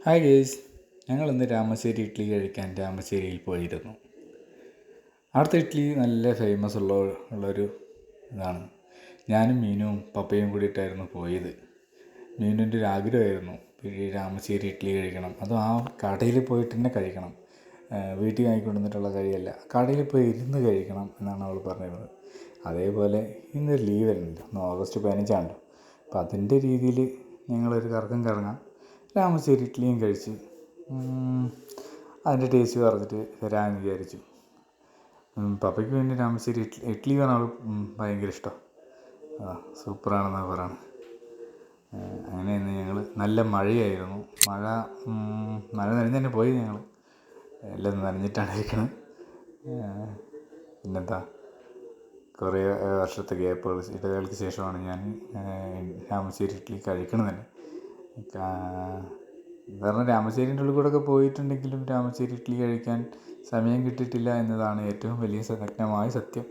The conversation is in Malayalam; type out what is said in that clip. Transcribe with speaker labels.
Speaker 1: ഹായ് ഗേയ്സ്, ഞങ്ങളിന്ന് രാമശ്ശേരി ഇഡ്ഡലി കഴിക്കാൻ രാമശ്ശേരിയിൽ പോയിരുന്നു. അവിടുത്തെ ഇഡ്ഡലി നല്ല ഫേമസ് ഉള്ളൊരു ഇതാണ്. ഞാനും മീനും പപ്പയും കൂടിയിട്ടായിരുന്നു പോയത്. മീനുവിൻ്റെ ഒരു ആഗ്രഹമായിരുന്നു ഈ രാമശ്ശേരി ഇഡ്ഡലി കഴിക്കണം, അതും ആ കടയിൽ പോയിട്ട് തന്നെ കഴിക്കണം. വീട്ടിൽ വാങ്ങിക്കൊണ്ടുവന്നിട്ടുള്ള കഴിയല്ല, കടയിൽ പോയി ഇരുന്ന് കഴിക്കണം എന്നാണ് അവൾ പറഞ്ഞിരുന്നത്. അതേപോലെ ഇന്നൊരു ലീവ് വരുന്നുണ്ട്, ഇന്ന് ഓഗസ്റ്റ് 15 അപ്പോൾ അതിൻ്റെ രീതിയിൽ ഞങ്ങളൊരു കറക്കം കറങ്ങാം, രാമശ്ശേരി ഇഡ്ഡലിയും കഴിച്ച് അതിൻ്റെ ടേസ്റ്റ് പറഞ്ഞിട്ട് വരാമെന്ന് വിചാരിച്ചു. പപ്പയ്ക്ക് പിന്നെ രാമശ്ശേരി ഇഡ്ഡലി പറഞ്ഞാൽ ഭയങ്കര ഇഷ്ടം. സൂപ്പറാണെന്നാണ് പറയുന്നത്. അങ്ങനെ ഇന്ന് ഞങ്ങൾ നല്ല മഴയായിരുന്നു. മഴ നനഞ്ഞ് തന്നെ പോയി. ഞങ്ങൾ എല്ലാം നനഞ്ഞിട്ടാണ് ഇരിക്കുന്നത്. പിന്നെന്താ, കുറേ വർഷത്തെ ഇടവേളയ്ക്ക് ശേഷമാണ് ഞാൻ രാമശ്ശേരി ഇഡ്ഡലി കഴിക്കണത് തന്നെ. കാരണം രാമശ്ശേരിൻ്റെ ഉള്ളിൽ കൂടെയൊക്കെ പോയിട്ടുണ്ടെങ്കിലും രാമശ്ശേരി ഇഡ്ഡലി കഴിക്കാൻ സമയം കിട്ടിയിട്ടില്ല എന്നതാണ് ഏറ്റവും വലിയ നഗ്നമായ സത്യം.